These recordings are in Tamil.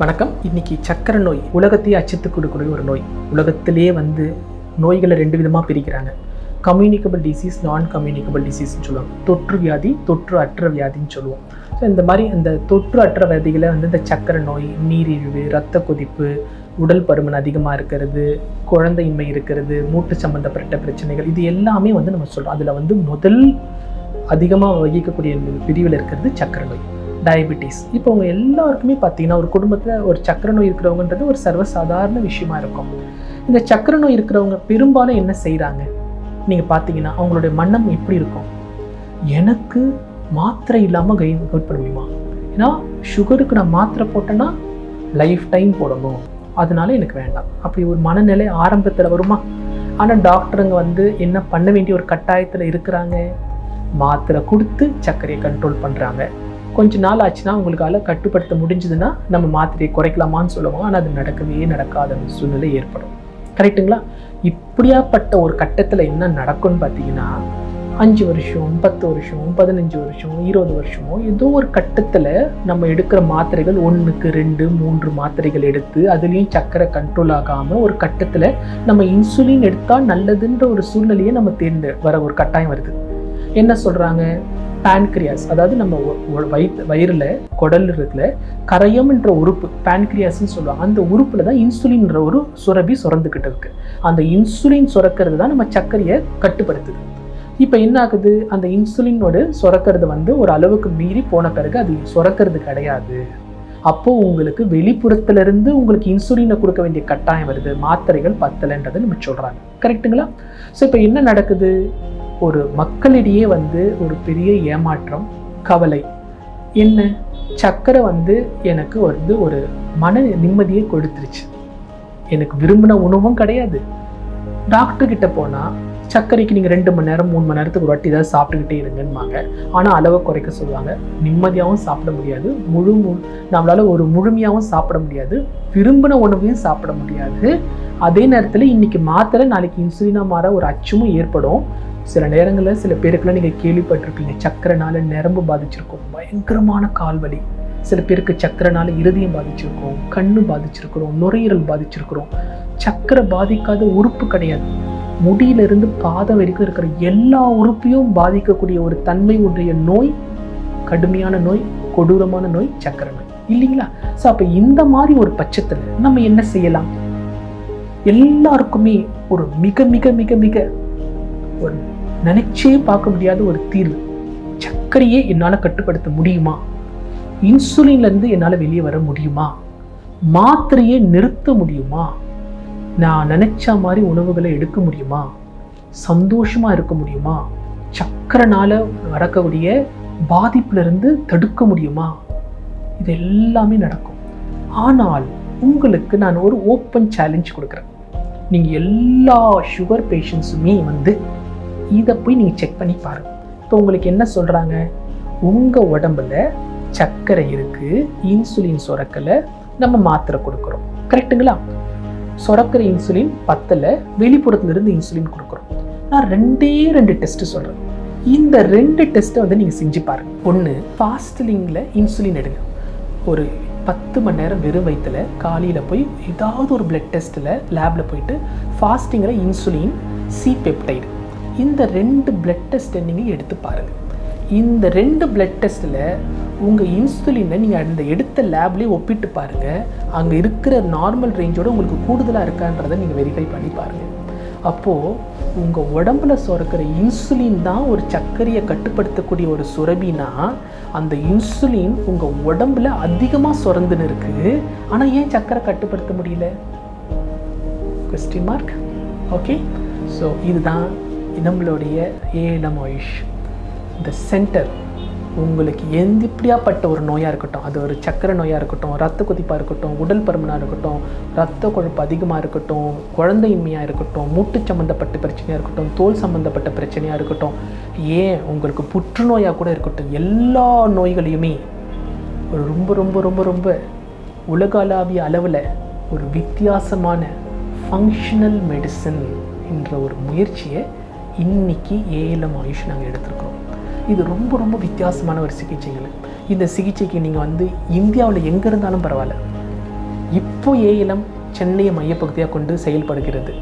வணக்கம். இன்னைக்கு சக்கரை நோய் உலகத்தையே அச்சத்துக்கு கொடுக்கக்கூடிய ஒரு நோய். உலகத்திலே நோய்களை ரெண்டு விதமாக பிரிக்கிறாங்க. கம்யூனிகபிள் டிசீஸ், நான் கம்யூனிகபிள் டிசீஸ்ன்னு சொல்லுவாங்க. தொற்று வியாதி, தொற்று அற்ற வியாதின்னு சொல்லுவோம். ஸோ இந்த மாதிரி இந்த தொற்று அற்ற வியாதிகளை இந்த சக்கரை நோய், நீரிழிவு, இரத்த கொதிப்பு, உடல் பருமன் அதிகமாக இருக்கிறது, குழந்தையின்மை இருக்கிறது, மூட்டு சம்மந்தப்பட்ட பிரச்சனைகள், இது எல்லாமே நம்ம சொல்கிறோம். அதில் முதல் அதிகமாக வகிக்கக்கூடிய பிரிவில் இருக்கிறது சக்கரை நோய், டயபிட்டிஸ். இப்போ அவங்க எல்லாருக்குமே பார்த்தீங்கன்னா ஒரு குடும்பத்தில் ஒரு சக்கரை நோய் இருக்கிறவங்கன்றது ஒரு சர்வசாதாரண விஷயமா இருக்கும். இந்த சக்கரை நோய் இருக்கிறவங்க பெரும்பாலும் என்ன செய்கிறாங்க நீங்கள் பார்த்தீங்கன்னா, அவங்களுடைய மனம் எப்படி இருக்கும்? எனக்கு மாத்திரை இல்லாமல் கவுட் பண்ண முடியுமா? ஏன்னா சுகருக்கு நான் மாத்திரை போட்டேன்னா லைஃப் டைம் போடணும், அதனால எனக்கு வேண்டாம், அப்படி ஒரு மனநிலை ஆரம்பத்தில் வருமா? ஆனால் டாக்டருங்க என்ன பண்ண வேண்டிய ஒரு கட்டாயத்தில் இருக்கிறாங்க. மாத்திரை கொடுத்து சர்க்கரையை கண்ட்ரோல் பண்ணுறாங்க. கொஞ்ச நாள் ஆச்சுன்னா அவங்களுக்கால கட்டுப்படுத்த முடிஞ்சதுன்னா நம்ம மாத்திரையை குறைக்கலாமான்னு சொல்லுவோம். ஆனால் அது நடக்காத சூழ்நிலை ஏற்படும். கரெக்டுங்களா? இப்படியாப்பட்ட ஒரு கட்டத்தில் என்ன நடக்கும்னு பார்த்தீங்கன்னா, 5 வருஷம், 10 வருஷம், 15 வருஷம், 20 வருஷமோ ஏதோ ஒரு கட்டத்தில் நம்ம எடுக்கிற மாத்திரைகள் 1க்கு 2, 3 மாத்திரைகள் எடுத்து அதுலேயும் சக்கரை கண்ட்ரோல் ஆகாமல் ஒரு கட்டத்தில் நம்ம இன்சுலின் எடுத்தால் நல்லதுன்ற ஒரு சூழ்நிலையை நம்ம வர ஒரு கட்டாயம் வருது. என்ன சொல்கிறாங்க? பேன்கிரியாஸ், அதாவது நம்ம வயிறில் குடல் இருக்குல்ல, கரையம்ன்ற உறுப்பு பேன்கிரியாஸ்ன்னு சொல்லுவாங்க. அந்த உறுப்பில் தான் இன்சுலின்ற ஒரு சுரபி சுரந்துக்கிட்டு இருக்கு. அந்த இன்சுலின் சுரக்கிறது தான் நம்ம சர்க்கரையை கட்டுப்படுத்துது. இப்போ என்ன ஆகுது? அந்த இன்சுலினோட சுரக்கிறது ஒரு அளவுக்கு மீறி போன பிறகு அது சுரக்கிறது கிடையாது. அப்போது உங்களுக்கு வெளிப்புறத்திலிருந்து உங்களுக்கு இன்சுலினை கொடுக்க வேண்டிய கட்டாயம் வருது. மாத்திரைகள் பத்தலைன்றதை நம்ம சொல்கிறாங்க. கரெக்டுங்களா? ஸோ இப்போ என்ன நடக்குது? ஒரு மக்களிடையே ஒரு பெரிய ஏமாற்றம், கவலை. என்ன? சக்கரை எனக்கு ஒரு மன நிம்மதியை கொடுத்துருச்சு, எனக்கு விரும்பின உணவும் கிடையாது. டாக்டர்கிட்ட போனால் சர்க்கரைக்கு நீங்கள் 2 மணி நேரம் 3 மணி நேரத்துக்கு ஒரு வாட்டி ஏதாவது சாப்பிட்டுக்கிட்டே இருங்கன்னுவாங்க. ஆனால் அளவை குறைக்க சொல்லுவாங்க. நிம்மதியாகவும் சாப்பிட முடியாது, நம்மளால் ஒரு முழுமையாகவும் சாப்பிட முடியாது, விரும்பின உணவையும் சாப்பிட முடியாது. அதே நேரத்தில் இன்னைக்கு மாத்திரை நாளைக்கு இன்சுலினாக மாற ஒரு அச்சமும் ஏற்படும். சில நேரங்களில் சில பேருக்குலாம் நீங்கள் கேள்விப்பட்டிருப்பீங்க, சக்கரைனால நரம்பு பாதிச்சிருக்கும், பயங்கரமான கால்வலி. சில பேருக்கு சக்கரைனால இருதயம் பாதிச்சிருக்கோம், கண்ணு பாதிச்சிருக்கிறோம், நுரையீரல் பாதிச்சிருக்கிறோம். சக்கரை பாதிக்காத உறுப்பு கிடையாது. முடியிலிருந்து பாதம் வரைக்கும் இருக்கிற எல்லா உறுப்பையும் பாதிக்கக்கூடிய ஒரு தன்மை உடைய நோய், கடுமையான நோய், கொடூரமான நோய் சக்கரை நோய், இல்லைங்களா? ஸோ அப்போ இந்த மாதிரி ஒரு பட்சத்தில் நம்ம என்ன செய்யலாம்? எல்லாருக்குமே ஒரு மிக மிக மிக மிக ஒரு நினைச்சே பார்க்க முடியாத ஒரு தீர்வு. சர்க்கரையே என்னால் கட்டுப்படுத்த முடியுமா? இன்சுலின்லேருந்து என்னால் வெளியே வர முடியுமா? மாத்திரையை நிறுத்த முடியுமா? நான் நினைச்ச மாதிரி உணவுகளை எடுக்க முடியுமா? சந்தோஷமா இருக்க முடியுமா? சக்கரைனால நடக்கக்கூடிய பாதிப்பிலிருந்து தடுக்க முடியுமா? இது எல்லாமே நடக்கும். ஆனால் உங்களுக்கு நான் ஒரு ஓப்பன் சேலஞ்ச் கொடுக்குறேன். நீங்கள் எல்லா சுகர் பேஷண்ட்ஸுமே இதை போய் நீங்கள் செக் பண்ணி பாருங்கள். இப்போ உங்களுக்கு என்ன சொல்கிறாங்க? உங்கள் உடம்புல சர்க்கரை இருக்குது, இன்சுலின் சுரக்கலை, நம்ம மாத்திரை கொடுக்குறோம். கரெக்டுங்களா? சுரக்கிற இன்சுலின் பத்தலை, வெளிப்புறத்துலேருந்து இன்சுலின் கொடுக்குறோம். நான் 2 டெஸ்ட்டு சொல்கிறேன். இந்த 2 டெஸ்ட்டை நீங்கள் செஞ்சு பாருங்கள். ஒன்று, ஃபாஸ்டிங்கில் இன்சுலின் எடுங்க. ஒரு 10 மணி நேரம் வெறும் வயிற்றில் காலையில் போய் ஏதாவது ஒரு பிளட் டெஸ்ட்டில் லேபில் போயிட்டு ஃபாஸ்டிங்கில் இன்சுலின், சி பெப்டைடு, இந்த 2 பிளட் டெஸ்ட்டை நீங்கள் எடுத்து பாருங்கள். இந்த 2 பிளட் டெஸ்ட்டில் உங்கள் இன்சுலினை நீங்கள் அந்த எடுத்த லேப்லேயே ஒப்பிட்டு பாருங்கள். அங்கே இருக்கிற நார்மல் ரேஞ்சோட உங்களுக்கு கூடுதலாக இருக்கான்றதை நீங்கள் வெரிஃபை பண்ணி பாருங்கள். அப்போது உங்கள் உடம்புல சுரக்கிற இன்சுலின் தான் ஒரு சர்க்கரையை கட்டுப்படுத்தக்கூடிய ஒரு சுரபினா, அந்த இன்சுலின் உங்கள் உடம்புல அதிகமாக சுரந்துன்னு இருக்குது. ஆனால் ஏன் சர்க்கரை கட்டுப்படுத்த முடியல? Question mark. ஓகே, ஸோ இதுதான் நம்மளுடைய ALM ஆயுஷ் இந்த சென்டர். உங்களுக்கு எப்படியாப்பட்ட ஒரு நோயாக இருக்கட்டும், அது ஒரு சக்கரை நோயாக இருக்கட்டும், ரத்த கொதிப்பாக இருக்கட்டும், உடல் பருமனாக இருக்கட்டும், ரத்த கொழுப்பு அதிகமாக இருக்கட்டும், குழந்தையின்மையாக இருக்கட்டும், மூட்டு சம்மந்தப்பட்ட பிரச்சனையாக இருக்கட்டும், தோல் சம்மந்தப்பட்ட பிரச்சனையாக இருக்கட்டும், ஏன் உங்களுக்கு புற்றுநோயாக கூட இருக்கட்டும், எல்லா நோய்களையுமே ஒரு ரொம்ப ரொம்ப ரொம்ப ரொம்ப உலகளாவிய அளவில் ஒரு வித்தியாசமான ஃபங்க்ஷனல் மெடிசன் என்ற ஒரு முயற்சியை இன்னைக்கு ALM ஆயுஷ் நாங்கள் எடுத்துருக்கிறோம். இது ரொம்ப ரொம்ப வித்தியாசமான ஒரு சிகிச்சைகள். இந்த சிகிச்சைக்கு நீங்கள் இந்தியாவில் எங்கே இருந்தாலும் பரவாயில்ல, இப்போ ஏஎல்எம் சென்னையை மையப்பகுதியாக கொண்டு செயல்படுகிறது.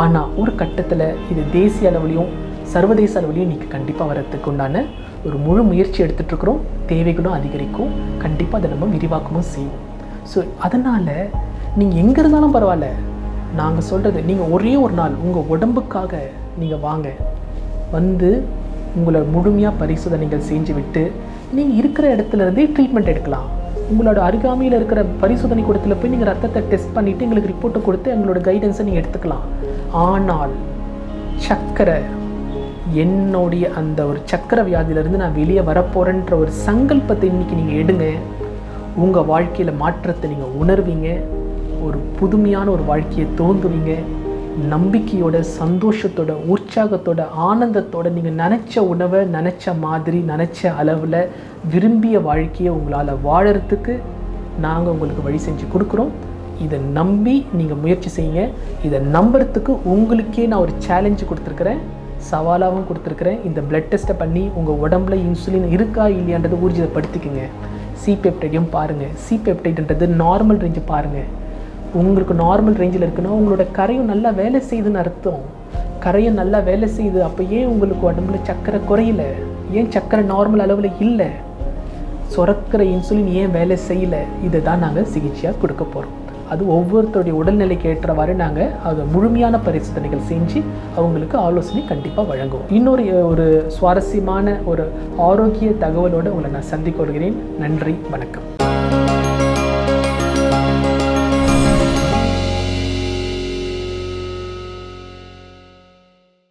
ஆனால் ஒரு கட்டத்தில் இது தேசிய அளவுலையும் சர்வதேச அளவுலையும் இன்றைக்கி கண்டிப்பாக வரத்துக்கு உண்டான ஒரு முழு முயற்சி எடுத்துகிட்ருக்குறோம். தேவைகளும் அதிகரிக்கும், கண்டிப்பாக அதை நம்ம விரிவாக்கமும் செய்வோம். ஸோ அதனால் நீங்கள் எங்கே இருந்தாலும் பரவாயில்ல, நாங்கள் சொல்கிறது நீங்கள் ஒரே ஒரு நாள் உங்கள் உடம்புக்காக நீங்கள் வாங்க, வந்து உங்களை முழுமையாக பரிசோதனைகள் செஞ்சு விட்டு நீங்கள் இருக்கிற இடத்துல இருந்தே ட்ரீட்மெண்ட் எடுக்கலாம். உங்களோட அருகாமையில் இருக்கிற பரிசோதனை கூடத்தில் போய் நீங்கள் ரத்தத்தை டெஸ்ட் பண்ணிவிட்டு எங்களுக்கு ரிப்போர்ட்டை கொடுத்து எங்களோட கைடன்ஸை நீங்கள் எடுத்துக்கலாம். ஆனால் சக்கரை, என்னுடைய அந்த ஒரு சக்கரை வியாதியிலேருந்து நான் வெளியே வரப்போகிறேன்ற ஒரு சங்கல்பத்தை இன்றைக்கி நீங்கள் எடுங்க. உங்கள் வாழ்க்கையில் மாற்றத்தை நீங்கள் உணர்வீங்க, ஒரு புதுமையான ஒரு வாழ்க்கையை தோன்றுவீங்க. நம்பிக்கையோட, சந்தோஷத்தோட, உற்சாகத்தோட, ஆனந்தத்தோட நீங்கள் நினச்ச உணவை நினச்ச மாதிரி நினச்ச அளவில் விரும்பிய வாழ்க்கையை உங்களால் வாழறதுக்கு நாங்கள் உங்களுக்கு வழி செஞ்சு கொடுக்குறோம். இதை நம்பி நீங்கள் முயற்சி செய்யுங்க. இதை நம்புறதுக்கு உங்களுக்கே நான் ஒரு சேலஞ்சு கொடுத்துருக்குறேன், சவாலாகவும் கொடுத்துருக்குறேன். இந்த பிளட் டெஸ்ட்டை பண்ணி உங்கள் உடம்புல இன்சுலின் இருக்கா இல்லையான்றதை ஊர்ஜிதப்படுத்திக்குங்க. C-பெப்டைடையும் பாருங்கள். C-பெப்டைடுன்றது நார்மல் ரேஞ்சு பாருங்கள். உங்களுக்கு நார்மல் ரேஞ்சில் இருக்குன்னா உங்களோட கரையும் நல்லா வேலை செய்யுதுன்னு அர்த்தம். கரையும் நல்லா வேலை செய்யுது. அப்போ ஏன் உங்களுக்கு உடம்புல சக்கரை குறையல? ஏன் சக்கரை நார்மல் அளவில் இல்லை? சுரக்கிற இன்சுலின் ஏன் வேலை செய்யலை? இதை தான் நாங்கள் சிகிச்சையாக கொடுக்க போகிறோம். அது ஒவ்வொருத்தருடைய உடல்நிலைக்கு ஏற்றவாறு நாங்கள் அதை முழுமையான பரிசோதனைகள் செஞ்சு அவங்களுக்கு ஆலோசனை கண்டிப்பாக வழங்குவோம். இன்னொரு ஒரு சுவாரஸ்யமான ஒரு ஆரோக்கிய தகவலோடு உங்களை நான் சந்திக்க வருகிறேன். நன்றி, வணக்கம்.